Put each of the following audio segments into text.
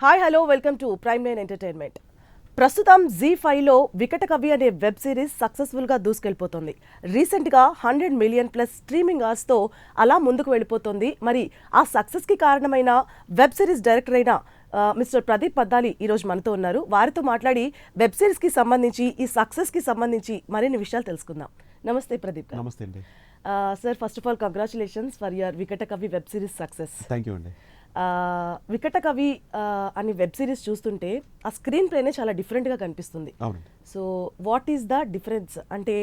Hi hello welcome to prime nine entertainment. ప్రస్తుతం జీ5లో వికట కవి అనే వెబ్ సిరీస్ సక్సెస్ఫుల్గా దూసుకెళ్ళిపోతుంది. రీసెంట్గా 100 మిలియన్ ప్లస్ స్ట్రీమింగ్ అవర్స్తో అలా ముందుకు వెళ్ళిపోతుంది. మరి ఆ సక్సెస్కి కారణమైన వెబ్ సిరీస్ డైరెక్టర్ అయిన మిస్టర్ ప్రదీప్ పద్దాలి ఈరోజు మనతో ఉన్నారు. వారితో మాట్లాడి వెబ్ సిరీస్కి సంబంధించి ఈ సక్సెస్కి సంబంధించి మరిన్ని విషయాలు తెలుసుకుందాం. నమస్తే ప్రదీప్ గారు. నమస్తే అండి. Sir, first of all congratulations for your Vikata Kavi web series success. Thank you అండి. వికట కవి అని వెబ్ సిరీస్ చూస్తుంటే ఆ స్క్రీన్ ప్లేనే చాలా డిఫరెంట్గా కనిపిస్తుంది. అవునండి. So what is the difference? అంటే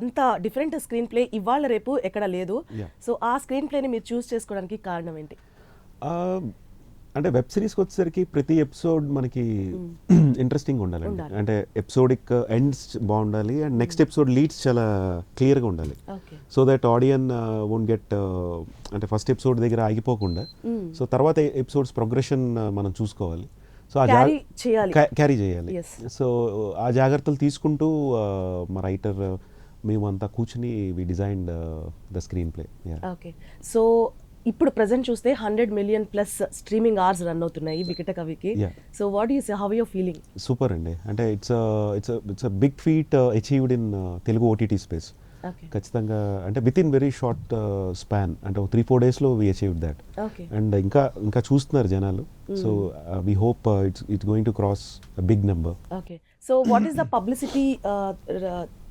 అంత డిఫరెంట్ స్క్రీన్ ప్లే ఇవాళ రేపు ఎక్కడ లేదు. సో ఆ స్క్రీన్ ప్లేని మీరు చూస్ చేసుకోవడానికి కారణం ఏంటి? అంటే వెబ్ సిరీస్కి వచ్చేసరికి ప్రతి ఎపిసోడ్ మనకి ఇంట్రెస్టింగ్ ఉండాలండి. అంటే ఎపిసోడిక్ ఎండ్స్ బాగుండాలి అండ్ నెక్స్ట్ ఎపిసోడ్ లీడ్స్ చాలా క్లియర్గా ఉండాలి. So that audience won't get అంటే ఫస్ట్ ఎపిసోడ్ దగ్గర ఆగిపోకుండా సో తర్వాత ఎపిసోడ్స్ ప్రోగ్రెషన్ మనం చూసుకోవాలి. సో క్యారీ చేయాలి. సో ఆ జాగ్రత్తలు తీసుకుంటూ మా రైటర్ మేమంతా కూర్చుని we designed the screenplay. Okay. So ఇప్పుడు ప్రెజెంట్ చూస్తే 100 million plus streaming hours run అవుతున్నాయి వికట కవికి. So what is how your feeling? Super అండి. అంటే it's a big feat achieved in Telugu OTT space. ఖచ్చితంగా అంటే within very short span అంటే 3-4 డేస్లో వి అచీవ్డ్ దాట్. అండ్ ఇంకా చూస్తున్నారు జనాలు. So we hope it's going to cross a big number. Okay. So what is the publicity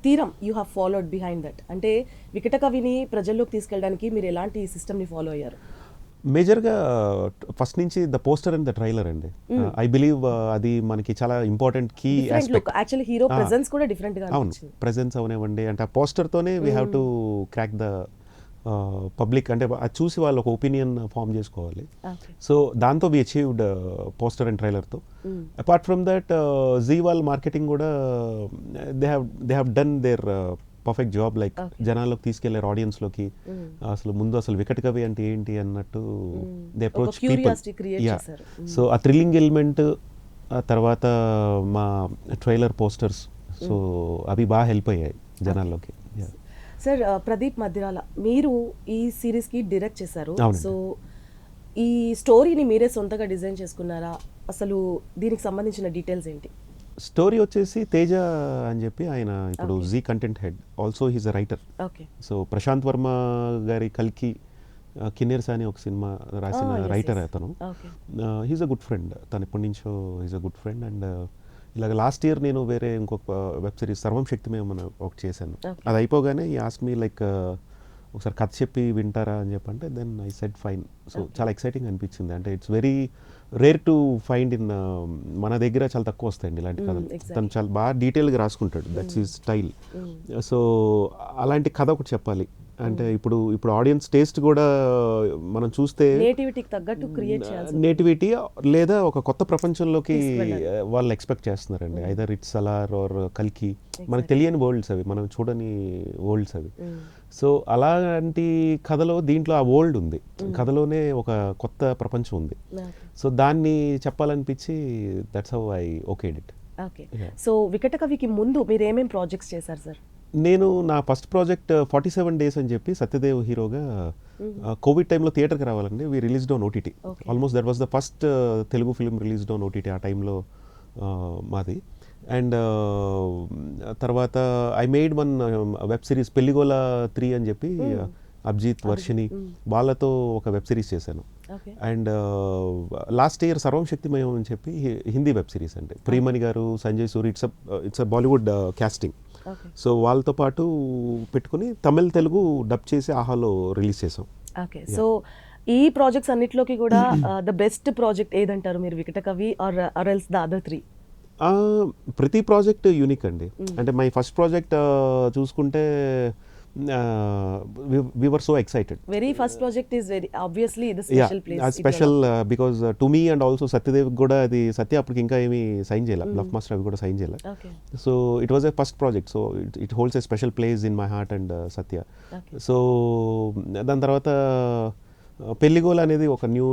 theorem you have followed behind that? అంటే వికట కవిని ప్రజల్లోకి తీసుకెళ్ళడానికి మీరు ఎలాంటి సిస్టమ్ని ఫాలో అయ్యారు? మేజర్గా ఫస్ట్ నుంచి the poster and the trailer అండి. ఐ బిలీవ్ అది మనకి చాలా important key aspect. Actually hero presence కూడా డిఫరెంట్ గా అవును, ప్రెజెన్స్ అవనివ్వండి అంటే ఆ పోస్టర్తోనే we have to crack the public. అంటే అది చూసి వాళ్ళు ఒక ఒపీనియన్ ఫామ్ చేసుకోవాలి. సో దాంతో వి అచీవ్డ్ పోస్టర్ అండ్ ట్రైలర్తో. అపార్ట్ ఫ్రమ్ దట్ జీ వాళ్ళ మార్కెటింగ్ కూడా they have done their perfect job. Like జనాల్లోకి తీసుకెళ్లారు, ఆడియన్స్లోకి. అసలు వికట కవి అంటే ఏంటి అన్నట్టు దే అప్రోచ్ పీపుల్. సో ఆ థ్రిల్లింగ్ ఎలిమెంట్ తర్వాత మా ట్రైలర్ పోస్టర్స్ సో అవి బాగా హెల్ప్ అయ్యాయి జనాల్లోకి. సార్, ప్రదీప్ మద్దిరాల మీరు ఈ సిరీస్కి డైరెక్ట్ చేశారు. సో ఈ స్టోరీని మీరే సొంతగా డిజైన్ చేసుకున్నారా? అసలు దీనికి సంబంధించిన డీటెయిల్స్ ఏంటి? స్టోరీ వచ్చేసి తేజ అని చెప్పి ఆయన ఇప్పుడు Zee content head, also he's a writer. So Prasanth Varma గారి కల్కి కిన్నెర్స్ అని ఒక సినిమా రాసిన రైటర్ అతను. He's a good friend. తను ఎప్పటి నుంచో he's a good friend. And ఇలాగ లాస్ట్ ఇయర్ నేను వేరే ఇంకొక వెబ్ సిరీస్ సర్వం శక్తిమయం ఒకటి చేశాను. అది అయిపోగానే ఈ ఆస్క్ మీ లైక్ ఒకసారి కథ చెప్పి వింటారా అని చెప్పంటే then I said fine. So చాలా ఎక్సైటింగ్ అనిపించింది. అంటే it's very rare to find in మన దగ్గర చాలా తక్కువ వస్తాయండి ఇలాంటి కథలు. తను చాలా బాగా డీటెయిల్గా రాసుకుంటాడు, దట్స్ హిస్ స్టైల్. సో అలాంటి కథ ఒకటి చెప్పాలి అంటే ఇప్పుడు ఆడియన్స్ టేస్ట్ కూడా మనం చూస్తే నేటివిటీ లేదా ఒక కొత్త ప్రపంచంలోకి వాళ్ళు ఎక్స్పెక్ట్ చేస్తున్నారండి. ఐదర్ ఇట్స్ సలార్ ఆర్ కల్కి. మనకు తెలియని వరల్డ్స్ అవి, మనం చూడని వరల్డ్స్ అవి. సో అలాంటి కథలో దీంట్లో ఆ వరల్డ్ ఉంది, కథలోనే ఒక కొత్త ప్రపంచం ఉంది. సో దాన్ని చెప్పాలనిపించి that's how I okayed it. Okay. So Vikata కవికి ముందు మీరు ఏమేం ప్రాజెక్ట్స్ చేశారు సార్? నేను నా ఫస్ట్ ప్రాజెక్ట్ 47 డేస్ అని చెప్పి సత్యదేవ్ హీరోగా కోవిడ్ టైంలో థియేటర్కి రావాలండి. We released on OTT. Almost that was the first Telugu film released on OTT ఆ టైంలో మాది. అండ్ తర్వాత I made one web series Pelli Gola 3 అని చెప్పి అభిజిత్ వర్షిని వాళ్ళతో ఒక వెబ్ సిరీస్ చేశాను. And last year Sarvam Shakthimayam అని చెప్పి హిందీ వెబ్ సిరీస్ అండి. ప్రియమణి గారు, Sanjay Suri, it's a Bollywood casting. So వాళ్ళతో పాటు పెట్టుకుని తమిళ్ తెలుగు డబ్ చేసి ఆహాలో రిలీజ్ చేసాం. ఓకే. సో ఈ ప్రాజెక్ట్స్ అన్నిట్లోకి కూడా ద బెస్ట్ ప్రాజెక్ట్ ఏదంటారు మీరు, వికట కవి ఆర్ ఎల్స్ ద అదర్ 3? ప్రతి ప్రాజెక్ట్ యూనిక్ అండి. అంటే మై ఫస్ట్ ప్రాజెక్ట్ చూసుకుంటే we were so excited. Very first project is very obviously the special place. Yeah, special because to me and also Satyadev kuda adi Satya appudu inka emi sign cheyala, Bluff Master avi kuda sign cheyala. Okay. So it was a first project, so it holds a special place in my heart and Satya. Okay. So dan tarvata పెళ్లిగోల అనేది ఒక new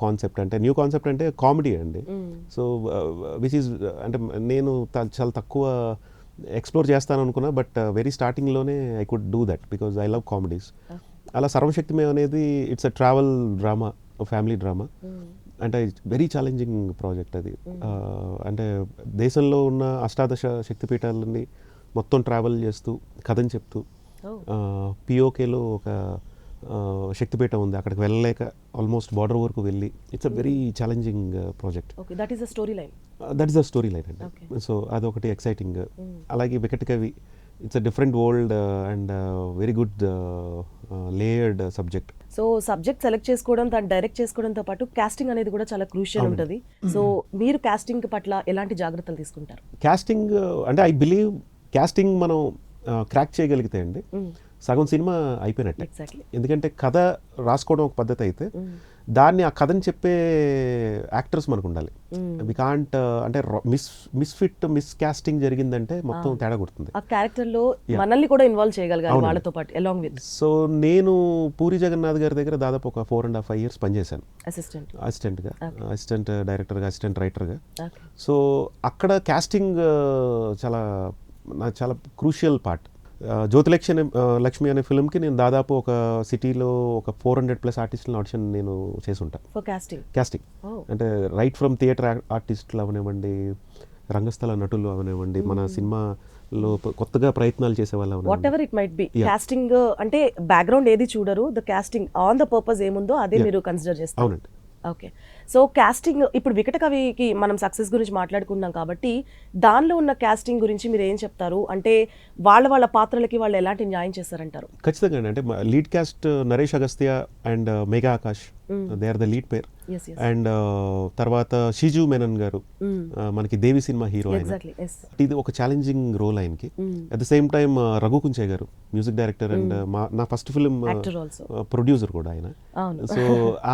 concept. అంటే new concept అంటే comedy అండి. So which is అంటే నేను చాలా తక్కువ explore చేస్తాను అనుకున్నా, బట్ వెరీ స్టార్టింగ్లోనే I could do that because I love comedies. అలా సర్వశక్తిమయం అనేది it's a travel drama, family drama. అంటే వెరీ ఛాలెంజింగ్ ప్రాజెక్ట్ అది. అంటే దేశంలో ఉన్న అష్టాదశ శక్తిపీఠాలని మొత్తం ట్రావెల్ చేస్తూ కథని చెప్తూ పిఓకేలో ఒక శక్తిపీఠం ఉంది, అక్కడికి వెళ్ళలేక ఆల్మోస్ట్ బార్డర్ వరకు వెళ్ళి it's a very challenging project. That is the story line. That is the story line అండి. సో అదొకటి ఎక్సైటింగ్. అలాగే వికట్ కవి, it's a different world and very good layered subject. So subject select చేసుకోవడం, దాన్ని direct చేసుకోవడంతో పాటు కాస్టింగ్ అనేది కూడా చాలా క్రూషియల్ ఉంటుంది. సో మీరు కాస్టింగ్ పట్ల ఎలాంటి జాగ్రత్తలు తీసుకుంటారు? కాస్టింగ్ అంటే ఐ బిలీవ్ కాస్టింగ్ మనం క్రాక్ చేయగలిగితే అండి సగం సినిమా అయిపోయినట్టే. ఎందుకంటే కథ రాసుకోవడం ఒక పద్ధతి అయితే దాన్ని ఆ కథని చెప్పే యాక్టర్స్ మనకు ఉండాలి. వి కాంట్ అంటే మిస్ కాస్టింగ్ జరిగిందంటే మొత్తం తేడా కొడుతుంది. ఆ క్యారెక్టర్ లో మనల్ని కూడా ఇన్వాల్వ్ చేయగలగాలి వాళ్ళతో పాటు అలాంగ్ విత్. సో నేను పూరి జగన్నాథ్ గారి దగ్గర దాదాపు ఒక 4.5 years పనిచేశాను అసిస్టెంట్ డైరెక్టర్గా, అసిస్టెంట్ రైటర్గా. సో అక్కడ కాస్టింగ్ చాలా క్రూషియల్ పార్ట్. జ్యోతిలక్ష్మి అనే ఫిల్మ్కి నేను దాదాపు ఒక సిటీలో ఒక 400+ ఆర్టిస్టుల ఆడిషన్ నేను చేసి ఉంటాను. కాస్టింగ్ అంటే రైట్ ఫ్రమ్ థియేటర్ ఆర్టిస్టులు అవనివ్వండి, రంగస్థల నటులు అవనివ్వండి, మన సినిమాలో కొత్తగా ప్రయత్నాలు చేసే వాళ్ళు whatever it might be. Casting అంటే బ్యాక్గ్రౌండ్ ఏది చూడరు, the casting on the purpose ఏముందో అదే మీరు కన్సిడర్ చేస్తారు. అవునండి. ఓకే. సో కాస్టింగ్ ఇప్పుడు వికట కవికి మనం సక్సెస్ గురించి మాట్లాడుకున్నాం కాబట్టి దానిలో ఉన్న కాస్టింగ్ గురించి మీరు ఏం చెప్తారు? అంటే వాళ్ళ పాత్రలకి వాళ్ళు ఎలాంటి న్యాయం చేస్తారంటారు? ఖచ్చితంగా అంటే lead cast Naresh Agastya and Megha Akash, they are the lead pair. And తర్వాత షిజు మెనన్ గారు, మనకి దేవి సినిమా హీరో ఆయన. ఇది ఒక ఛాలెంజింగ్ రోల్ ఆయనకి. At the same time Raghu Kunche గారు మ్యూజిక్ డైరెక్టర్ అండ్ నా ఫస్ట్ ఫిల్మ్ ప్రొడ్యూసర్ కూడా ఆయన. సో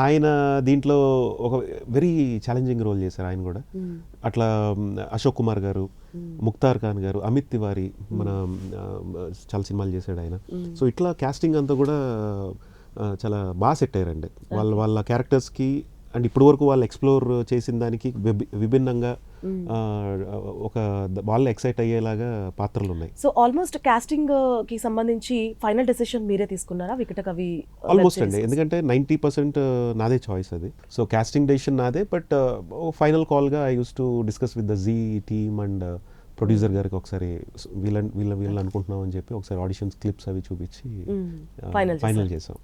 ఆయన దీంట్లో ఒక వెరీ ఛాలెంజింగ్ రోల్ చేశారు ఆయన కూడా. అట్లా అశోక్ కుమార్ గారు, ముక్తార్ ఖాన్ గారు, అమిత్ తివారీ మన చాలా సినిమాలు చేశాడు ఆయన. సో ఇట్లా కాస్టింగ్ అంతా కూడా చాలా బాగా సెట్ అయ్యారండి వాళ్ళ క్యారెక్టర్స్కి. అండ్ ఇప్పటి వరకు వాళ్ళు ఎక్స్ప్లోర్ చేసిన దానికి విభిన్నంగా వాళ్ళు ఎక్సైట్ అయ్యేలాగా పాత్రలు ఉన్నాయి. సో ఆల్మోస్ట్ కాస్టింగ్ కి సంబంధించి ఫైనల్ డెసిషన్ మీరే తీసుకున్నారా వికట కవి? ఆల్మోస్ట్ అండి, ఎందుకంటే 90% నాదే చాయిస్ అది. సో కాస్టింగ్ డెసిషన్ నాదే, బట్ ఫైనల్ కాల్గా I use to discuss with the Zee team and producer గారికి ఒకసారి వీళ్ళని అనుకుంటున్నాం అని చెప్పి ఒకసారి ఆడిషన్స్ క్లిప్స్ అవి చూపించి ఫైనల్ చేసాం.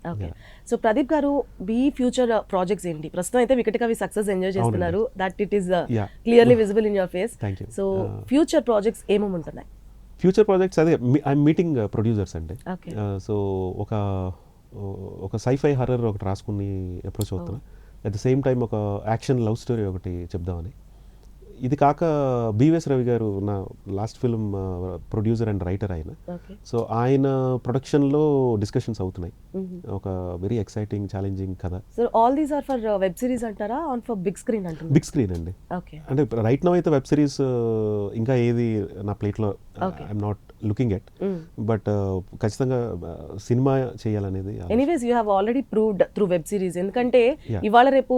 సో ప్రదీప్ గారు, మీ ఫ్యూచర్ ప్రాజెక్ట్స్ ఏంటి? ప్రస్తుతం అయితే వికట కవి సక్సెస్ ఎంజాయ్ చేస్తున్నారు, that it is clearly visible in your face. So future projects ఏమేమి ఉంటున్నాయి? ఫ్యూచర్ ప్రాజెక్ట్స్ అదే ఐఎమ్ మీటింగ్ ప్రొడ్యూసర్స్ అండి. సో ఒక సైఫై హర్రర్ ఒకటి రాసుకుని అప్రోచ్ అవుతున్నా. అట్ ద సేమ్ టైం ఒక యాక్షన్ లవ్ స్టోరీ ఒకటి చెప్దామని. ఇది కాక బివిఎస్ రవి గారు నా last film producer and writer ఆయన. సో ఆయన ప్రొడక్షన్లో డిస్కషన్స్ అవుతున్నాయి. ఒక వెరీ ఎక్సైటింగ్ ఛాలెంజింగ్ కథ. So all these are for web series అంటారా, ఆన్ ఫర్ బిగ్ స్క్రీన్ అంటారా? బిగ్ స్క్రీన్ అండి. అంటే రైట్ నౌ అయితే వెబ్ సిరీస్ ఇంకా ఏది నా ప్లేట్లో I'm not looking at, but ఖచ్చితంగా సినిమా చేయాలనేది. Anyways you have already proved through web series. ఎందుకంటే ఇవాళ రేపు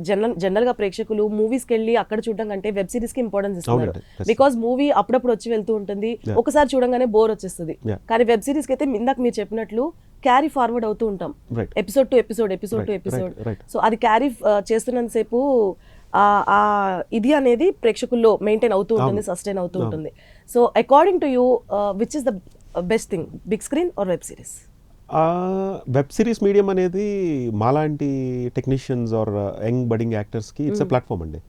జనరల్ గా ప్రేక్షకులు మూవీస్ కి వెళ్ళి అక్కడ చూడడం కంటే వెబ్ సిరీస్ కి ఇంపార్టెన్స్ ఇస్తున్నారు. బికాస్ మూవీ అప్పుడప్పుడు వచ్చి వెళ్తూ ఉంటుంది, ఒకసారి చూడంగానే బోర్ వచ్చేస్తుంది. కానీ వెబ్ సిరీస్ కి అయితే ఇందాక మీరు చెప్పినట్లు క్యారీ ఫార్వర్డ్ అవుతూ ఉంటాం, ఎపిసోడ్ టు ఎపిసోడ్. సో అది క్యారీ చేస్తున్నంత సేపు ఇది అనేది ప్రేక్షకుల్లో మెయింటైన్ అవుతూ ఉంటుంది, సస్టైన్ అవుతూ ఉంటుంది. So according to you, which is the best thing, big screen or web series? Web series medium అనేది మాలాంటి టెక్నీషియన్స్ ఆర్ యంగ్ బడింగ్ యాక్టర్స్కి ఇట్స్ అ ప్లాట్ఫామ్ అండి.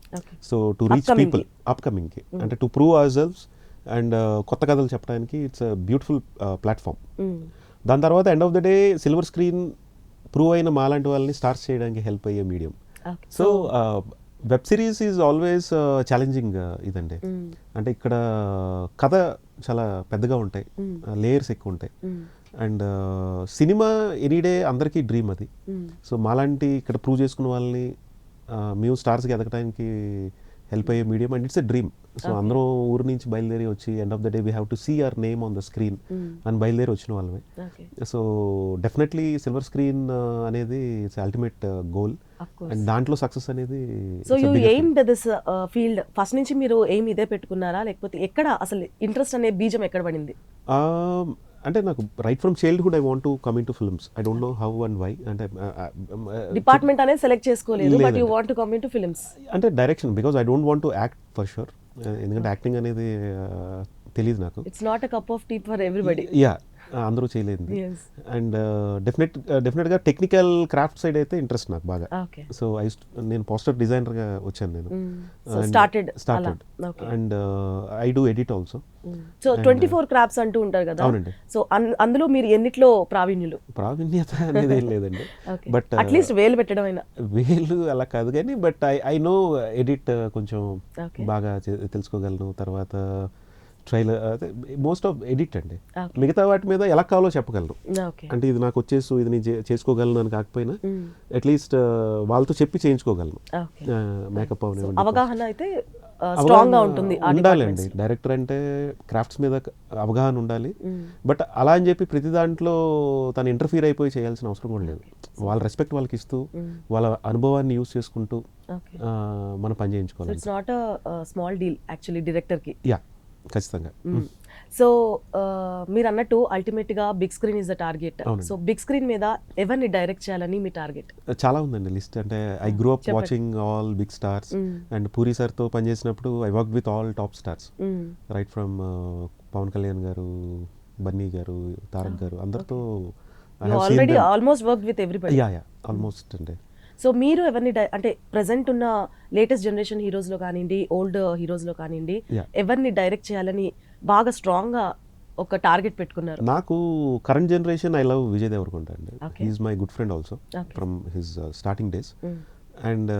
సో టు రీచ్ పీపుల్ అప్కమింగ్కి, అంటే to prove ourselves and కొత్త కథలు చెప్పడానికి it's a beautiful platform. దాని తర్వాత end of the day silver screen prove అయిన మాలాంటి వాళ్ళని స్టార్ట్ చేయడానికి హెల్ప్ అయ్యే medium. So web series is always challenging ఇదండి. అంటే ఇక్కడ కథ చాలా పెద్దగా ఉంటాయి, లేయర్స్ ఎక్కువ ఉంటాయి. అండ్ సినిమా ఎనీడే అందరికీ డ్రీమ్ అది. సో మాలాంటి ఇక్కడ ప్రూవ్ చేసుకున్న వాళ్ళని మేము స్టార్స్కి ఎదగడానికి హెల్ప్ అయ్యే medium and it's a dream. So అందరం ఊరి నుంచి బయలుదేరి వచ్చి end of the day we have to see our name on the screen అని బయలుదేరి వచ్చిన వాళ్ళమే. సో డెఫినెట్లీ సిల్వర్ స్క్రీన్ అనేది ఇట్స్ అల్టిమేట్ గోల్ అండ్ దాంట్లో సక్సెస్ అనేది. So you aimed this field first నుంచి మీరు ఎయిమ్ ఇదే పెట్టుకున్నారా, లేకపోతే ఎక్కడ అసలు ఇంట్రెస్ట్ అనే బీజం ఎక్కడ పడింది? అంటే నాకు right from childhood I want to come in to films. I don't know how and why. అంటే డిపార్ట్మెంట్ అనేది సెలెక్ట్ చేసుకోలేదు, బట్ లేదండి. You want to come in to films. అంటే direction, because I don't want to act for sure. ఎందుకంటే acting అనేది తెలియదు నాకు. It's not a cup of tea for everybody. Yeah, అందరూ చేయలేదు. Yes. అండ్ డెఫినెట్గా టెక్నికల్ క్రాఫ్ట్ సైడ్ అయితే interest నాకు బాగా. ఓకే. సో నేను పోస్టర్ డిజైనర్గా వచ్చాను నేను. So started and I do edit also. So 24 crafts అంటూ ఉంటారు కదా. అవునండి. సో అందులో మీరు ఎన్నిట్లో ప్రావీణ్యులు? ప్రావీణ్యత అనేది ఏం లేదండి. బట్ అట్లీస్ట్ వేలు పెట్టడం అయినా. వేలు అలా కాదు కానీ, బట్ ఐ నో ఎడిట్ కొంచెం Okay. బాగా తెలుసుకోగలను. తర్వాత ట్రైలర్ అదే మోస్ట్ ఆఫ్ ఎడిట్ అండి. Okay. మిగతా వాటి మీద ఎలా కావాలో చెప్పగలను. ఓకే. అంటే ఇది నాకు వచ్చేసి ఇది నేను చేసుకోగలను అని కాకపోయినా అట్లీస్ట్ వాళ్ళతో చెప్పి చేయించుకోగలను. ఓకే. మేకప్ అవగాహన అయితే స్ట్రాంగ్ గా ఉంటుంది ఆ ఉండాలండి. డైరెక్టర్ అంటే క్రాఫ్ట్స్ మీద అవగాహన ఉండాలి. బట్ అలా అని చెప్పి ప్రతి దాంట్లో తను ఇంటర్ఫీర్ అయిపోయి చేయాల్సిన అవసరం కూడా లేదు. వాళ్ళ రెస్పెక్ట్ వాళ్ళకి ఇస్తూ వాళ్ళ అనుభవాన్ని యూస్ చేసుకుంటూ మనం పని చేయించుకోవాలి. It's not small deal actually director కి. యా, ఖచ్చితంగా. సో మీరు అన్నట్టు అల్టిమేట్ గా big screen is the target. So big screen మీద ఎవరిని డైరెక్ట్ చేయాలని మీ టార్గెట్? చాలా ఉందండి లిస్ట్. అంటే I grew up watching all big stars. And Puri సార్తో పనిచేసినప్పుడు I work with all top stars, right from Pawan Kalyan garu, Bunny garu, Tarak garu, అందరితో already almost work with everybody. Yeah almost అండి. సో మీరు ఎవరిని అంటే ప్రెసెంట్ ఉన్న లేటెస్ట్ జనరేషన్ హీరోస్లో కానివ్వండి, ఓల్డ్ హీరోస్లో కానివ్వండి, ఎవరిని డైరెక్ట్ చేయాలని బాగా స్ట్రాంగ్గా ఒక టార్గెట్ పెట్టుకున్నారు? నాకు current generation I love Vijay Deverakonda అండి. He's my good friend also from his starting days. And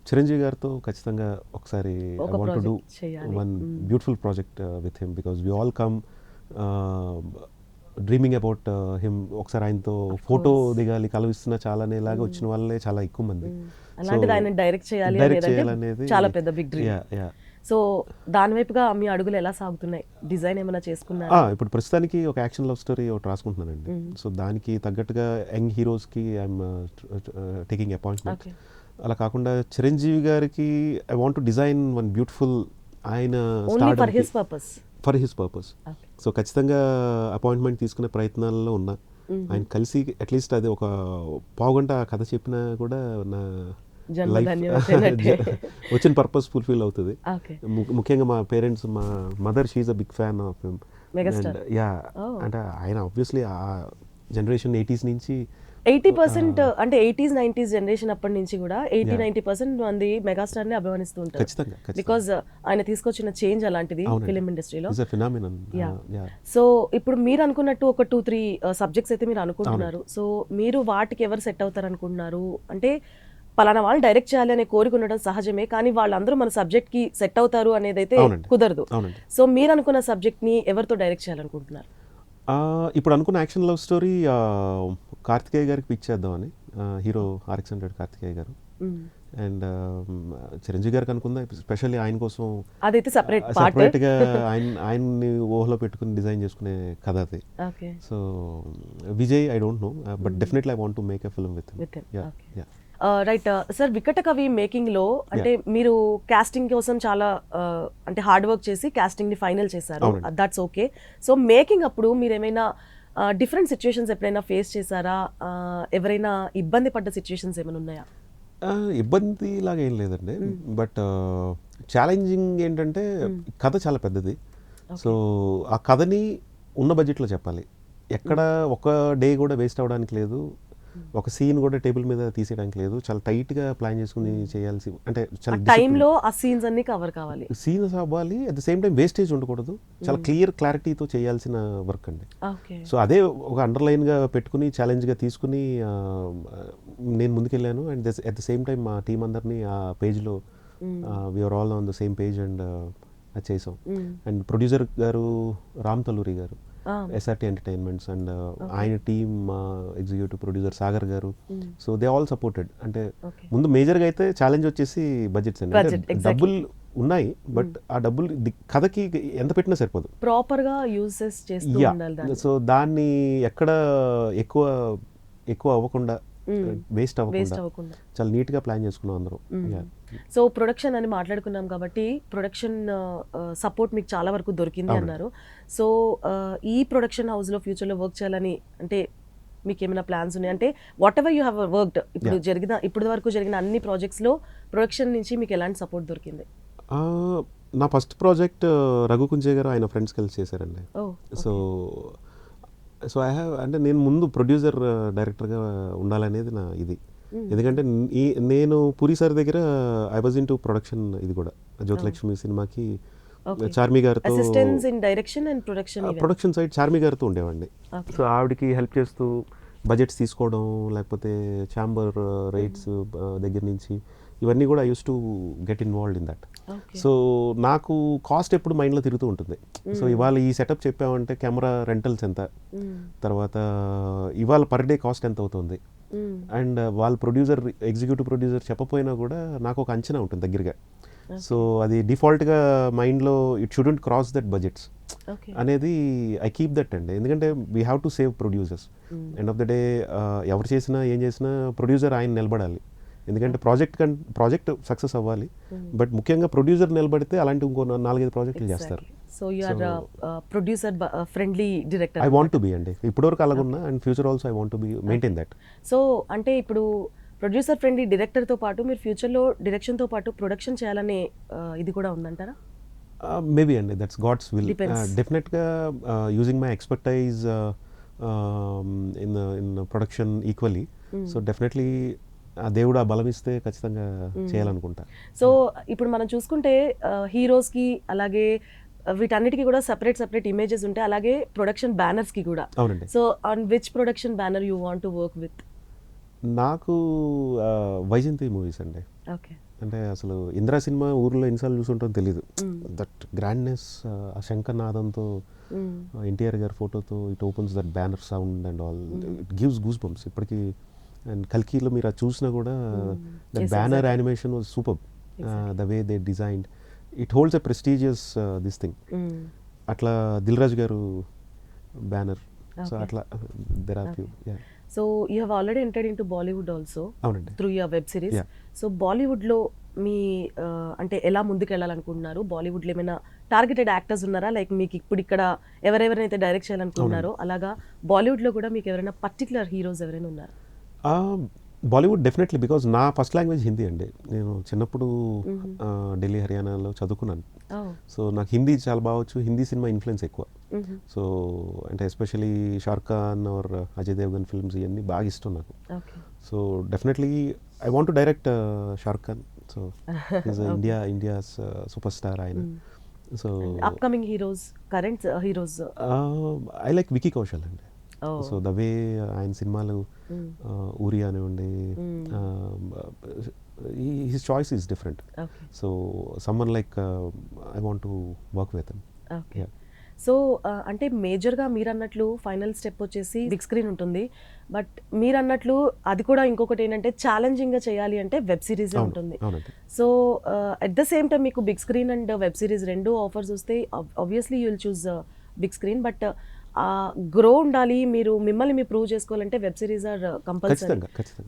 Chiranjeevi గారితో ఖచ్చితంగా ఒకసారి I want to do one beautiful project with him, because we all come dreaming about him. ఒకసారి ఆయనతో photo దిగాలి, కలవిస్తున్న చాలా అనేలాగా వచ్చిన వాళ్ళే చాలా ఎక్కువ మంది. అలాంటిది ఆయన డైరెక్ట్ చేయాలనేది చాలా పెద్ద బిగ్ డ్రీమ్. సో దాని వైపుగా మీ అడుగులు ఎలా సాగుతున్నాయి? డిజైన్ ఏమైనా చేసుకున్నారా? ఇప్పుడు ప్రస్తుతానికి ఒక యాక్షన్ లవ్ స్టోరీ ఒకటి రాసుకుంటున్నానండి. సో దానికి తగ్గట్టుగా యంగ్ హీరోస్కి ఐఎమ్ టేకింగ్ అపాయింట్మెంట్. అలా కాకుండా చిరంజీవి గారికి I want to design one beautiful, ఆయన ఫర్ హిస్ పర్పస్. సో ఖచ్చితంగా అపాయింట్మెంట్ తీసుకునే ప్రయత్నాల్లో ఉన్నా. ఆయన కలిసి అట్లీస్ట్ అది ఒక పావుగంట కథ చెప్పినా కూడా నా లైఫ్ వచ్చిన పర్పస్ ఫుల్ఫిల్ అవుతుంది. ముఖ్యంగా మా పేరెంట్స్, మా mother she's a big fan of him. Yeah, అంటే ఆయన ఆబ్వియస్లీ ఆ జనరేషన్ 80s నుంచి 80% అంటే 80s 90s జనరేషన్ అప్పటి నుంచి కూడా 80-90% మంది మెగాస్టార్ ని అభిమానిస్తూ ఉంటారు. బికాజ్ ఆయన తీసుకొచ్చిన చేంజ్ అలాంటిది ఫిలిం ఇండస్ట్రీలో. సో ఇప్పుడు మీరు అనుకున్నట్టు ఒక 2-3 సబ్జెక్ట్స్ అయితే మీరు అనుకుంటున్నారు. సో మీరు వాటికి ఎవరు సెట్ అవుతారు అనుకుంటున్నారు? అంటే పలానా వాళ్ళు డైరెక్ట్ చేయాలి అనే కోరిక ఉండడం సహజమే, కానీ వాళ్ళందరూ మన సబ్జెక్ట్ కి సెట్ అవుతారు అనేది అయితే కుదరదు. సో మీరు అనుకున్న సబ్జెక్ట్ ని ఎవరితో డైరెక్ట్ చేయాలనుకుంటున్నారు? ఇప్పుడు అనుకున్న యాక్షన్ లవ్ స్టోరీ కార్తికేయ గారికి పిచ్ చేద్దామని, హీరో RX-100 కార్తికేయ గారు. అండ్ చిరంజీవి గారికి అనుకుందా, స్పెషల్లీ ఆయన కోసం అదైతే సపరేట్గా ఆయన్ని ఊహలో పెట్టుకుని డిజైన్ చేసుకునే కథ అది. So Vijay I don't know, but definitely I want to make a film with him. Right sir, Vikatakavi making లో అంటే మీరు కాస్టింగ్ కోసం చాలా అంటే హార్డ్ వర్క్ చేసి కాస్టింగ్ ని ఫైనల్ చేశారు, దట్స్ ఓకే. సో మేకింగ్ అప్పుడు మీరు ఏమైనా డిఫరెంట్ సిచ్యువేషన్స్ ఎప్పుడైనా ఫేస్ చేశారా? ఎవరైనా ఇబ్బంది పడ్డ సిచ్యువేషన్స్ ఏమైనా ఉన్నాయా? ఇబ్బంది లాగా ఏం లేదండి, బట్ ఛాలెంజింగ్ ఏంటంటే కథ చాలా పెద్దది. సో ఆ కథని ఉన్న బడ్జెట్లో చెప్పాలి, ఎక్కడ ఒక డే కూడా వేస్ట్ అవ్వడానికి లేదు, ఒక సీన్ కూడా టేబుల్ మీద తీసేయడానికి లేదు. చాలా టైట్ గా ప్లాన్ చేసుకుని చేయాల్సి, అంటే చాలా టైంలో ఆ సీన్స్ అన్ని కవర్ కావాలి, సీన్స్ అవ్వాలి, at the same time wastage ఉండకూడదు. చాలా క్లారిటీతో చేయాల్సిన వర్క్ అండి. సో అదే ఒక అండర్లైన్ గా పెట్టుకుని ఛాలెంజ్ గా తీసుకుని నేను ముందుకెళ్ళాను. And at the same time మా టీం అందరినీ ఆ పేజ్లో we're all on the same page and అది చేసాం. And producer garu Ram Talluri garu, SRT entertainments, and ఆయన team, executive producer Sagar garu. So they all supported. అంటే ముందు మేజర్గా అయితే ఛాలెంజ్ వచ్చేసి బడ్జెట్స్ అండి. డబ్బులు ఉన్నాయి, బట్ ఆ డబ్బులు కథకి ఎంత పెట్టినా సరిపోదు, ప్రాపర్ గా యూసెస్ చేస్తూ ఉండాలి. సో దాన్ని ఎక్కడ ఎక్కువ అవ్వకుండా వేస్ట్ వేస్ట్ అవ్వకుండా అవ్వకుండా. చాలా నీట్గా ప్లాన్ చేసుకున్నాం అందరం. సో ప్రొడక్షన్ అని మాట్లాడుకున్నాం కాబట్టి ప్రొడక్షన్ సపోర్ట్ మీకు చాలా వరకు దొరికింది అన్నారు. సో ఈ ప్రొడక్షన్ హౌస్లో ఫ్యూచర్లో వర్క్ చేయాలని అంటే మీకు ఏమైనా ప్లాన్స్ ఉన్నాయి అంటే what ever you have worked ఇప్పుడు వరకు జరిగిన అన్ని ప్రాజెక్ట్స్లో ప్రొడక్షన్ నుంచి మీకు ఎలాంటి సపోర్ట్ దొరికింది? నా ఫస్ట్ ప్రాజెక్ట్ రఘు కుంజే గారు ఆయన ఫ్రెండ్స్ కలిసి చేశారండి. సో ఐ హ్యావ్ అంటే నేను ముందు ప్రొడ్యూసర్ డైరెక్టర్గా ఉండాలనేది నా ఇది. ఎందుకంటే నేను పూరి సార్ దగ్గర I was in to production. ఇది కూడా జ్యోతిలక్ష్మి సినిమాకి చార్మి గారితో assistants in direction and production side Charmi గారితో ఉండేవాడిని. సో ఆవిడకి హెల్ప్ చేస్తూ బడ్జెట్స్ తీసుకోవడం, లేకపోతే ఛాంబర్ రైట్స్ దగ్గర నుంచి ఇవన్నీ కూడా I use to get involved in that. So నాకు కాస్ట్ ఎప్పుడు మైండ్లో తిరుగుతూ ఉంటుంది. సో ఇవాళ ఈ సెటప్ చెప్పామంటే కెమెరా రెంటల్స్ ఎంత, తర్వాత ఇవాళ పర్ డే కాస్ట్ ఎంత అవుతుంది, అండ్ వాళ్ళ ప్రొడ్యూసర్ ఎగ్జిక్యూటివ్ ప్రొడ్యూసర్ చెప్పపోయినా కూడా నాకు ఒక అంచనా ఉంటుంది దగ్గరగా. సో అది డిఫాల్ట్గా మైండ్లో it shouldn't cross that budgets అనేది ఐ కీప్ దట్ అండి. ఎందుకంటే we have to save producers. End of the day ఎవరు చేసినా ఏం చేసినా ప్రొడ్యూసర్ ఆయన నిలబడాలి. ఎందుకంటే ప్రాజెక్ట్ సక్సెస్ అవ్వాలి, బట్ ముఖ్యంగా ప్రొడ్యూసర్ నిలబడితే అలాంటి ఇంకో 4-5 ప్రాజెక్టులు చేస్తారు. So you are producer friendly director. I want to be అండి, ఇప్పటివరకు అలాగున్నా, and future also I want to be maintain that. So అంటే ఇప్పుడు ప్రొడ్యూసర్ ఫ్రెండ్లీ డైరెక్టర్తో పాటు మీరు ఫ్యూచర్లో డైరెక్షన్తో పాటు ప్రొడక్షన్ చేయాలనే ఇది కూడా ఉందంటారా? మేబీ అండి, దట్స్ గాడ్స్ విల్. డెఫినెట్గా using my expertise in production equally. So definitely ఆ దేవుడు ఆ బలం ఇస్తే ఖచ్చితంగా చేయాలనుకుంటా. సో ఇప్పుడు మనం చూసుకుంటే హీరోస్కి అలాగే వీటన్నిటికీ కూడా సెపరేట్ ఇమేజెస్ ఉంటాయి, అలాగే ప్రొడక్షన్ బ్యానర్స్కి కూడా. అవునండి. So on which production banner you want to work with? నాకు వైజయంతి మూవీస్ అండి. ఓకే. అంటే అసలు ఇంద్రా సినిమా ఊర్లో ఎన్నిసార్లు చూసుంటాం తెలీదు. దట్ గ్రాండ్నెస్, ఆ శంఖనాదంతో ఎన్టీఆర్ గారి ఫోటోతో it opens that banner sound and all, it gives goose bumps ఇప్పటికీ. అండ్ కల్కీలో మీరు అది చూసినా కూడా that banner animation was super. The way they designed it holds a prestigious this thing. అట్లా దిల్ రాజు గారు బ్యానర్. సో అట్లా there are few. So you have already entered in to Bollywood also through your web series. Yeah. So బాలీవుడ్లో మీ అంటే ఎలా ముందుకు వెళ్ళాలనుకుంటున్నారు? బాలీవుడ్లో ఏమైనా targeted actors ఉన్నారా? లైక్ మీకు ఇప్పుడు ఇక్కడ ఎవరెవరైతే డైరెక్ట్ చేయాలనుకుంటున్నారో అలాగా బాలీవుడ్లో కూడా మీకు ఎవరైనా పర్టికులర్ హీరోస్ ఎవరైనా ఉన్నారా? బాలీవుడ్ డెఫినెట్లీ, బికాజ్ నా ఫస్ట్ లాంగ్వేజ్ హిందీ అండి. నేను చిన్నప్పుడు ఢిల్లీ, హర్యానాలో చదువుకున్నాను. సో నాకు హిందీ చాలా బాగా వచ్చు. హిందీ సినిమా ఇన్ఫ్లుయెన్స్ ఎక్కువ. సో అంటే especially Shahrukh Khan or Ajay Devgn films ఇవన్నీ బాగా ఇష్టం నాకు. So definitely I want to direct Shahrukh Khan. So is India's super star ఆయన. So upcoming heroes, current heroes, I like Vicky Kaushal అండి. సో ద వే ఆయన సినిమాలు ఊరి అనివ్వండి, his choice is different. So someone like I want to work with him. Okay. So అంటే మేజర్గా మీరు అన్నట్లు final step వచ్చేసి బిగ్ స్క్రీన్ ఉంటుంది, బట్ మీరు అన్నట్లు అది కూడా ఇంకొకటి ఏంటంటే ఛాలెంజింగ్గా చేయాలి అంటే వెబ్ సిరీస్ ఉంటుంది. So at the same time మీకు big screen and web series రెండు ఆఫర్స్ వస్తే obviously you will choose big screen, but grow ఉండాలి, మీరు మిమ్మల్ని మీరు ప్రూవ్ చేసుకోవాలంటే web series are compulsory.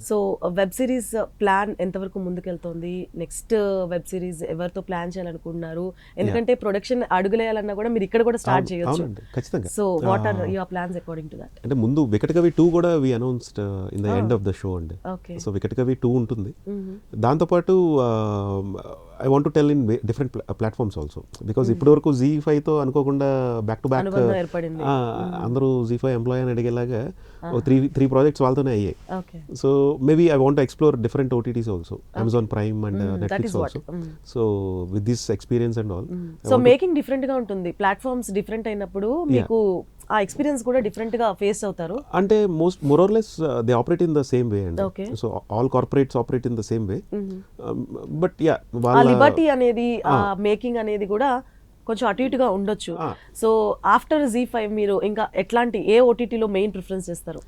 So web series plan ఎంతవరకు ముందుకెళ్తుంది? నెక్స్ట్ వెబ్ సిరీస్ ఎవరితో ప్లాన్ చేయాలనుకుంటున్నారు? ఎందుకంటే ప్రొడక్షన్ అడుగులేయాలన్నా కూడా మీరు ఇక్కడ కూడా స్టార్ట్ చేయొచ్చు. So what are your plans according to that? అంటే ముందు వికటకవి 2 కూడా we announced in the end of the show అండి. సో వికటకవి 2 ఉంటుంది. దాంతోపాటు I want to tell in different platforms also, because ఇప్పటివరకు ZEE5తో అనుకోకుండా బ్యాక్ టు బ్యాక్ అందరూ ZEE5 ఎంప్లాయీ అని అడిగేలాగా 3 ప్రాజెక్ట్స్ వాళ్ళతోనే అయ్యాయి. So maybe I want to explore different OTTs also, Amazon prime and Netflix also. So with this experience and all, so making different గా ఉంటుంది. Platforms different అయినప్పుడు మీకు ఆ experience కూడా డిఫరెంట్ గా ఫేస్ అవుతారు. అంటే more or less they operate in the same way అండి. So all corporates operate in the same way, but yeah వాళ్ళ లిబర్టీ అనేది మేకింగ్ అనేది కూడా కొంచెం అటు ఇటుగా ఉండొచ్చు. సో ఆఫ్టర్ ZEE5 మీరు ఇంకా ఎట్లాంటి ఏ OTTలో మెయిన్ ప్రిఫరెన్స్ చేస్తారు?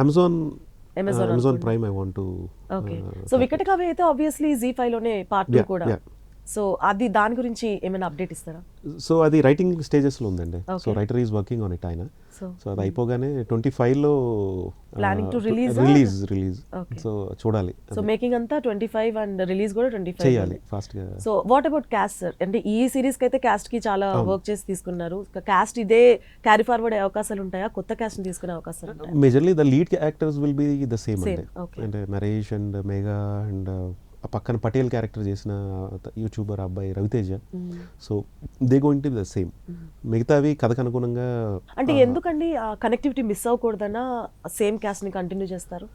Amazon prime I want to. Okay. So Vikatakavi అయితే ఆబ్వియస్లీ ZEE5లోనే పార్ట్ 2 కూడా. సో అది దాని గురించి ఏమైనా అప్డేట్ ఇస్తారా? సో అది రైటింగ్ స్టేజెస్లో ఉందండి. So Okay. Writer is working on it ఆయన. సో సో అది అయిపోగానే 25లో Planning to release release. Okay. So చూడాలి, సో మేకింగ్ అంతా 25 అండ్ రిలీజ్ కూడా 25 చేయాలి ఫాస్ట్గా. So what about caste sir? అంటే ఈ సిరీస్ కి అయితే క్యాస్ట్ కి చాలా వర్క్ చేసి తీసుకున్నారు. క్యాస్ట్ ఇదే క్యారీ ఫార్వర్డ్ అయ్యే అవకాశాలు ఉంటాయా? కొత్త క్యాస్ట్ ని తీసుకునే అవకాశాలు ఉంటాయా? Majorly the lead actors will be the same Same, అండి. okay. అంటే నరేష్ అండ్ మేఘా అండ్ ఆ పక్కన పటేల్ క్యారెక్టర్ చేసిన యూట్యూబర్ అబ్బాయి Raviteja. So they going to be the same. మిగతావి కథకు అనుగుణంగా. అంటే ఎందుకండి ఆ కనెక్టివిటీ మిస్ అవ్వకూడదన్నా సేమ్ క్యాస్ట్ ని కంటిన్యూ చేస్తారు?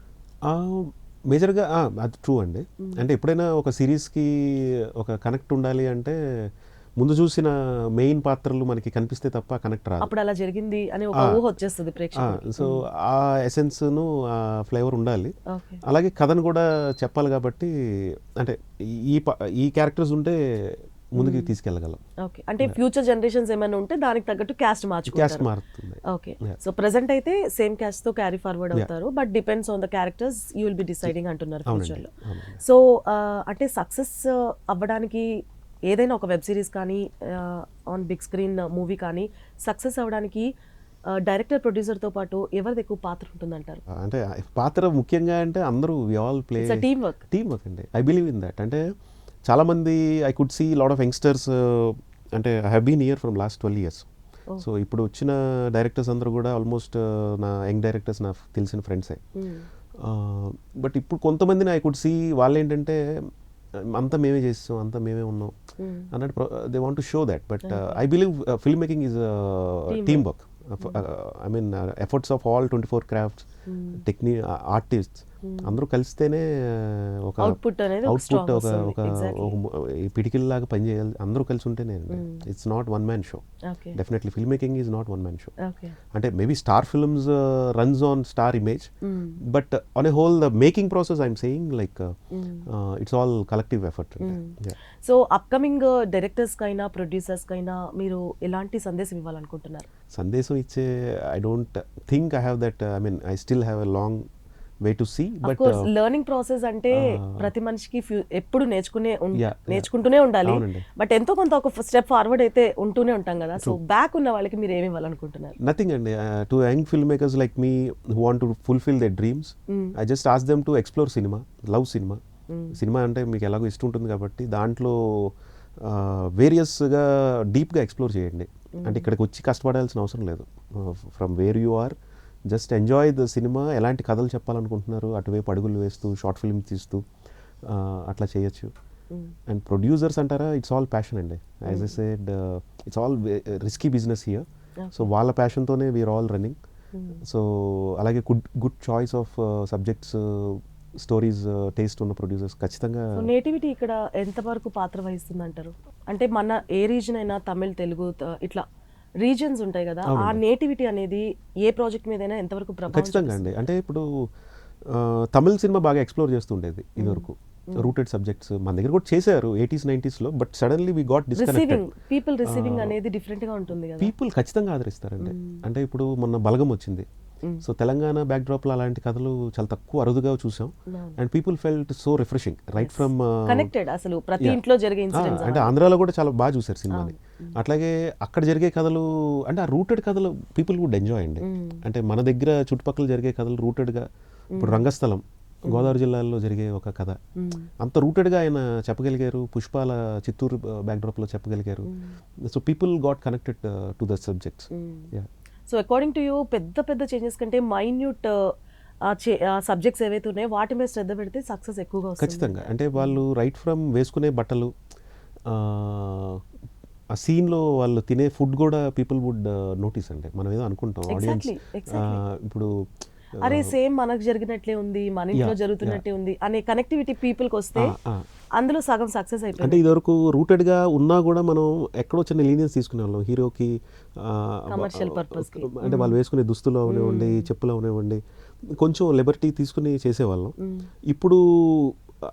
మేజర్గా అది ట్రూ అండి. అంటే ఎప్పుడైనా ఒక సిరీస్కి ఒక కనెక్ట్ ఉండాలి అంటే ముందు చూసిన మెయిన్ పాత్రలు మనకి కనిపిస్తే తప్ప కనెక్ట్ రాదు. అప్పుడు అలా జరిగింది అని ఒక ఊహ వచ్చేస్తుంది ప్రేక్షకుడికి. సో ఆ ఎసెన్స్ను ఆ ఫ్లేవర్ ఉండాలి. ఓకే. అలాగే కథను కూడా చెప్పాలి కాబట్టి అంటే ఈ క్యారెక్టర్స్ ఉంటే ముందుకు తీసుకెళ్ళగలం. ఓకే. అంటే ఫ్యూచర్ జనరేషన్స్ ఏమైనా ఉంటే దానికి తగ్గట్టు క్యాస్ట్ క్యాస్ట్ మార్చుకుంటారు. మారుతుంది. ఓకే. సో ప్రెసెంట్ అయితే సేమ్ క్యాస్ట్ తో క్యారీ ఫార్వర్డ్ అవుతారు, but depends on the characters you will be deciding అంటున్నారు ఫ్యూచర్ లో. సో అంటే సక్సెస్ అవ్వడానికి ఏదైనా ఒక వెబ్ సిరీస్ కానీ ఆన్ బిగ్ స్క్రీన్ మూవీ కానీ సక్సెస్ అవ్వడానికి డైరెక్టర్ ప్రొడ్యూసర్తో పాటు ఎవరిది ఎక్కువ పాత్ర ఉంటుందంటారు? అంటే పాత్ర ముఖ్యంగా అంటే అందరూ we all play team work అండి. I believe in that. అంటే చాలామంది I could see lot of youngsters అంటే I have been here from last 12 years. So ఇప్పుడు వచ్చిన డైరెక్టర్స్ అందరూ కూడా ఆల్మోస్ట్ నా యంగ్ డైరెక్టర్స్ నాకు తెలిసిన ఫ్రెండ్సే. బట్ ఇప్పుడు కొంతమందిని ఐ కుడ్ సీ వాళ్ళు ఏంటంటే అంతా మేమే చేస్తాం, అంతా మేమే ఉన్నాం అన్నట్టు they want to show that. But I believe film making is team work. I mean efforts of all 24 crafts, artists అందరూ కలిస్తేనే ఒక అవుట్పుట్ అనేది అవుట్పుట్ ఒక ఈ పిడికిల్లాగా పనిచేయాలి. అందరూ కలిసి ఉంటేనే. It's not one man show. Definitely film making is not one man show. అంటే maybe star films runs on star image, but on a whole the making process I'm saying like it's all collective effort. So upcoming directors కైనా producers కైనా మీరు ఎలాంటి సందేశం ఇవ్వాలనుకుంటున్నారు? సందేశం ఇచ్చే I don't think I have that. I mean I still have a long way to see. But learning process అంటే ప్రతి మనిషికి ఎప్పుడు నేర్చుకుంటూనే ఉండాలి. బట్ ఎంతో కొంత ఒక స్టెప్ ఫార్వర్డ్ అయితే ఉంటూనే ఉంటాం కదా. సో బ్యాక్ ఉన్న వాళ్ళకి మీరు ఏమి ఇవ్వాలనుకుంటున్నారు? నథింగ్ అండి. To young film makers like me who want to fulfil their dreams, I just ask them to explore cinema, love cinema. Cinema అంటే మీకు ఎలాగో ఇష్టం ఉంటుంది కాబట్టి దాంట్లో వేరియస్గా డీప్గా ఎక్స్ప్లోర్ చేయండి. అంటే ఇక్కడికి వచ్చి కష్టపడాల్సిన అవసరం లేదు. From where you are just enjoy the cinema. ఎలాంటి కథలు చెప్పాలనుకుంటున్నారు అటువైపు అడుగులు వేస్తూ షార్ట్ ఫిల్మ్ తీస్తూ అట్లా చేయొచ్చు. అండ్ ప్రొడ్యూసర్స్ అంటారా, ఇట్స్ ఆల్ ప్యాషన్ అండి. As I said it's all risky business here. So వాళ్ళ ప్యాషన్తోనే వీఆర్ ఆల్ రన్నింగ్. సో అలాగే good choice of subjects, stories taste ఉన్న ప్రొడ్యూసర్స్ ఖచ్చితంగా. నేటివిటీ ఇక్కడ ఎంతవరకు పాత్ర వహిస్తుంది అంటారు? అంటే మన ఏ రీజన్ అయినా తమిళ్, తెలుగు ఇట్లా రీజన్స్ ఉంటాయి కదా, ఆ నేటివిటీ అనేది ఏ ప్రాజెక్ట్ మీదైనా ఎంతవరకు ప్రభావం? ఖచ్చితంగా అండి. అంటే ఇప్పుడు తమిళ్ సినిమా బాగా ఎక్స్ప్లోర్ చేస్తుండేది ఇదివరకు. రూటెడ్ సబ్జెక్ట్స్ మన దగ్గర కూడా చేశారు 80s 90s లో. But suddenly we got disconnected. People receiving అనేది డిఫరెంట్ గా ఉంటుంది కదా. పీపుల్ ఖచ్చితంగా ఆదరిస్తారండి. అంటే ఇప్పుడు మొన్న బలగం వచ్చింది. సో తెలంగాణ బ్యాక్ డ్రాప్ లో అలాంటి కథలు చాలా తక్కువ అరుదుగా చూసాం. And people felt so refreshing right from connected. అసలు ప్రతి ఇంట్లో జరిగే ఇన్సిడెంట్స్ అంటే ఆంధ్రాలో కూడా చాలా బాగా చూసారు సినిమాని. అట్లాగే అక్కడ జరిగే కథలు అంటే ఆ రూటెడ్ కథలు పీపుల్ వుడ్ ఎంజాయ్ అండి. అంటే మన దగ్గర చుట్టుపక్కల జరిగే కథలు రూటెడ్ గా, ఇప్పుడు రంగస్థలం గోదావరి జిల్లాలో జరిగే ఒక కథ అంత రూటెడ్ గా ఆయన చెప్పగలిగారు. పుష్పాల చిత్తూరు బ్యాక్ డ్రాప్ లో చెప్పగలిగారు. So people got connected to the subjects. So according to you పెద్ద పెద్ద చేంజెస్ కంటే మైన్యూట్ సబ్జెక్ట్స్ ఏవైతే ఉన్నాయో వాటి మీద శ్రద్ధ పెడితే సక్సెస్ ఎక్కువగా వస్తుంది. ఖచ్చితంగా. అంటే వాళ్ళు రైట్ ఫ్రమ్ వేసుకునే బట్టలు, ఆ సీన్లో వాళ్ళు తినే ఫుడ్ కూడా పీపుల్ వుడ్ నోటీస్. అంటే మనం ఏదో అనుకుంటాం ఆడియన్స్ ఇప్పుడు అరే సేమ్ మనకు జరిగినట్లే ఉంది, మన ఇంట్లో జరుగుతున్నట్టే ఉంది అనే కనెక్టివిటీ పీపుల్కి వస్తే అందులో సగం సక్సెస్ అయిపోయింది. అంటే ఇదివరకు రూటెడ్గా ఉన్నా కూడా మనం ఎక్కడో చిన్న లీనియన్స్ తీసుకునే వాళ్ళం హీరోకి. కమర్షియల్ పర్పస్ అంటే వాళ్ళు వేసుకునే దుస్తులు అవనివ్వండి, చెప్పులు అవనివ్వండి, కొంచెం లిబర్టీ తీసుకుని చేసేవాళ్ళం. ఇప్పుడు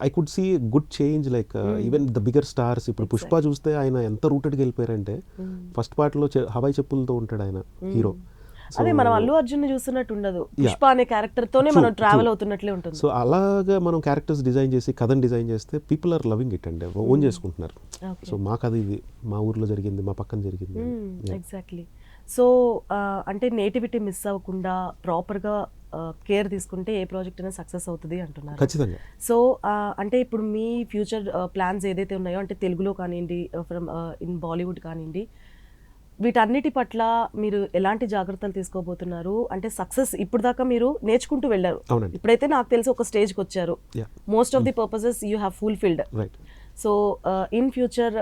I could see good change. Like even the bigger stars. ఇప్పుడు పుష్ప చూస్తే ఆయన ఎంత రూటెడ్గా వెళ్ళిపోయారంటే ఫస్ట్ పార్ట్లో హవాయి చెప్పులతో ఉంటాడు ఆయన హీరో. అదే మనం అల్లు అర్జున్ ని చూస్తున్నట్టు ఉండదు, పుష్ప అనే క్యారెక్టర్ తోనే మనం ట్రావెల్ అవుతున్నట్లే ఉంటుంది. సో అలాగా మనం క్యారెక్టర్స్ డిజైన్ చేసి కథను డిజైన్ చేస్తే పీపుల్ ఆర్ లవింగ్ ఇట్ అండి, ఓన్ చేసుకుంటున్నారు. సో మా కథ ఇది, మా ఊర్లో జరిగింది, మా పక్కన జరిగింది. ఎగ్జాక్ట్లీ. సో అంటే నేటివిటీ మిస్ అవ్వకుండా ప్రాపర్గా కేర్ తీసుకుంటే ఏ ప్రాజెక్ట్ అయినా సక్సెస్ అవుతుంది అంటున్నారు. ఖచ్చితంగా. సో అంటే ఇప్పుడు మీ ఫ్యూచర్ ప్లాన్స్ ఏదైతే ఉన్నాయో, అంటే తెలుగులో కానివ్వండి, ఫ్రమ్ ఇన్ బాలీవుడ్ కానివ్వండి, వీటన్నిటి పట్ల మీరు ఎలాంటి జాగ్రత్తలు తీసుకోబోతున్నారు? అంటే సక్సెస్ ఇప్పుడు దాకా మీరు నేర్చుకుంటూ వెళ్ళారు, ఇప్పుడైతే నాకు తెలిసి ఒక స్టేజ్కి వచ్చారు, most of the purposes you have fulfilled. So in future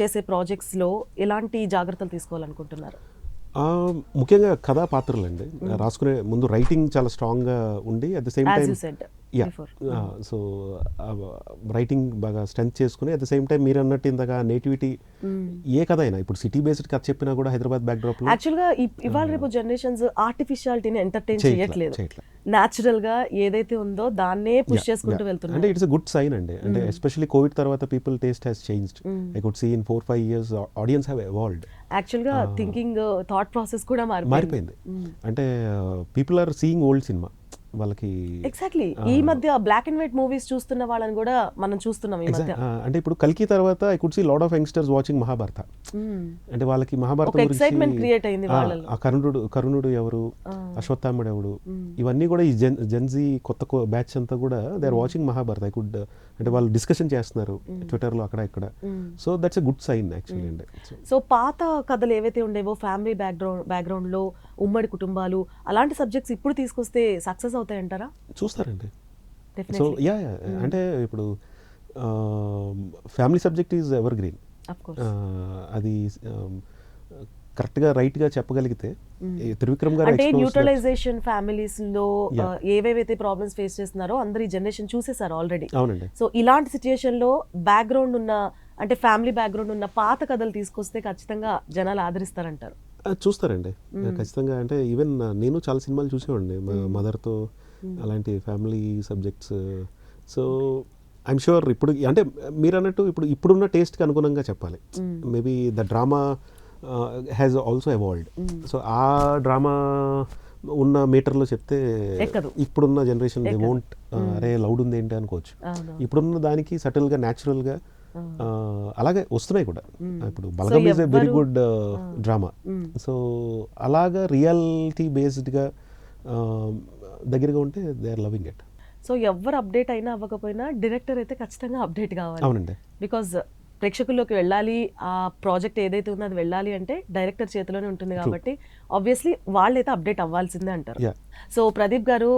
చేసే ప్రాజెక్ట్స్లో ఎలాంటి జాగ్రత్తలు తీసుకోవాలనుకుంటున్నారు? ముఖ్యంగా కథా పాత్రలు అండి, రాసుకునే ముందు రైటింగ్ చాలా స్ట్రాంగ్గా ఉండి at the same time so writing బాగా స్ట్రెంత్ చేసుకుని అట్ ద సేమ్ టైం మీరు అన్నట్టు ఇందాక నేటివిటీ ఏ కథ అయినా, ఇప్పుడు సిటీ బేస్డ్ కథ చెప్పినా కూడా హైదరాబాద్ బ్యాక్ డ్రాప్ లో యాక్చువల్గా ఇవాళ రేపు జనరేషన్స్ ఆర్టిఫిషియాలిటీని ఎంటర్టైన్ చేయట్లేదు, న్యాచురల్ గా ఏదైతే ఉందో దాన్నే పుష్ చేసుకుంటూ వెళ్తున్నారు. అంటే ఇట్స్ ఎ గుడ్ సైన్ అండి. అంటే ఎస్పెషల్లీ కోవిడ్ తర్వాత people taste has changed. I could see in 4-5 years audience have evolved. యాక్చువల్గా థింకింగ్ థాట్ ప్రాసెస్ కూడా మారిపోయింది. అంటే people are seeing old cinema వాళ్ళకి. ఎగ్జాక్ట్లీ. ఈ మధ్య బ్లాక్ అండ్ వైట్ మూవీస్ చూస్తున్న వాళ్ళని కూడా మనం చూస్తున్నాం ఈ మధ్య. అంటే ఇప్పుడు కల్కి తర్వాత I could see lot of youngsters watching Mahabharata. అంటే వాళ్ళకి మహాభారత ఎక్సైట్మెంట్ క్రియేట్ అయింది వాళ్ళలో. ఆ కర్ణుడు ఎవరు, అశ్వత్థాముడు ఎవరు, ఇవన్నీ కూడా ఈ జెన్జీ కొత్త బ్యాచ్ అంతా కూడా they are watching Mahabharata. I could అంటే వాళ్ళు డిస్కషన్ చేస్తున్నారు ట్విట్టర్ లో అక్కడ ఇక్కడ. So that's a good sign actually అండి. సో పాత కథలు ఏవైతే ఉండేవో ఫ్యామిలీ బ్యాక్గ్రౌండ్ లో ఉమ్మడి కుటుంబాలు, అలాంటి సబ్జెక్ట్స్ ఇప్పుడు తీసుకొస్తే సక్సెస్ అవుతాయంటారా? చూస్తారండి. సో అంటే ఇప్పుడు family subject is ever green. అది కరెక్ట్గా రైట్గా చెప్పగలిగితే త్రివిక్రమ్ గారు అంటే న్యూట్రలైజేషన్ ఫ్యామిలీస్ లో ఏవేవైతే ప్రాబ్లమ్స్ ఫేస్ చేస్తున్నారో అందరు ఈ జనరేషన్ చూసేసారు ఆల్రెడీ. అవునండి. సో ఇలాంటి సిచ్యుయేషన్ లో బ్యాక్గ్రౌండ్ ఉన్న, అంటే ఫ్యామిలీ బ్యాక్గ్రౌండ్ ఉన్న పాత కథలు తీసుకొస్తే ఖచ్చితంగా జనాలు ఆదరిస్తారంటారు. చూస్తారండి ఖచ్చితంగా. అంటే ఈవెన్ నేను చాలా సినిమాలు చూసేవాడిని మదర్తో, అలాంటి family subjects. So I'm sure ఇప్పుడు అంటే మీరు అన్నట్టు ఇప్పుడున్న టేస్ట్కి అనుగుణంగా చెప్పాలి. Maybe the drama has also evolved. So ఆ డ్రామా ఉన్న మీటర్లో చెప్తే ఇప్పుడున్న జనరేషన్ దే వోంట్, అరే లౌడ్ ఉంది ఏంటి అనుకోవచ్చు. ఇప్పుడున్న దానికి సటిల్గా న్యాచురల్గా అలాగే వస్తున్నాయి కూడా. ఇప్పుడు Balagam is a very good drama. So అలాగా రియాలిటీ బేస్డ్గా దగ్గరగా ఉంటే they are loving it. So ఎవరు అప్డేట్ అయినా అవ్వకపోయినా డైరెక్టర్ అయితే ఖచ్చితంగా అప్డేట్ కావాలి. అవునండి. బికాజ్ ప్రేక్షకుల్లోకి వెళ్ళాలి, ఆ ప్రాజెక్ట్ ఏదైతే ఉందో అది వెళ్ళాలి అంటే డైరెక్టర్ చేతిలోనే ఉంటుంది కాబట్టి ఆబ్వియస్లీ వాళ్ళైతే అప్డేట్ అవ్వాల్సిందే అంటారు. సో ప్రదీప్ గారు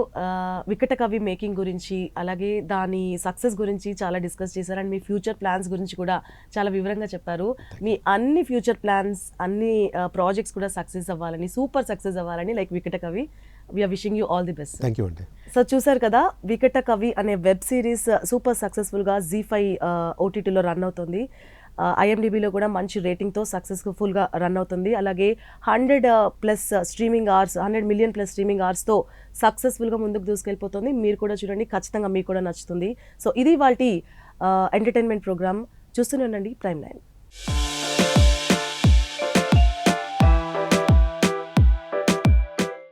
వికట కవి మేకింగ్ గురించి, అలాగే దాని సక్సెస్ గురించి చాలా డిస్కస్ చేశారు. అండ్ మీ ఫ్యూచర్ ప్లాన్స్ గురించి కూడా చాలా వివరంగా చెప్పారు. మీ అన్ని ఫ్యూచర్ ప్లాన్స్, అన్ని ప్రాజెక్ట్స్ కూడా సక్సెస్ అవ్వాలని, సూపర్ సక్సెస్ అవ్వాలని, like Vikata Kavi, we are wishing you all the best. Thank you అండి. సో చూసారు కదా, వికట కవి అనే వెబ్ సిరీస్ సూపర్ సక్సెస్ఫుల్గా ZEE5 OTTలో రన్ అవుతుంది. IMDbలో కూడా మంచి రేటింగ్తో సక్సెస్ఫుల్గా రన్ అవుతుంది. అలాగే 100+ స్ట్రీమింగ్ అవర్స్, 100 million+ స్ట్రీమింగ్ అవర్స్తో సక్సెస్ఫుల్గా ముందుకు దూసుకెళ్ళిపోతుంది. మీరు కూడా చూడండి, ఖచ్చితంగా మీకు కూడా నచ్చుతుంది. సో ఇది వాటి ఎంటర్టైన్మెంట్ ప్రోగ్రామ్. చూస్తూనే ఉండండి Prime9.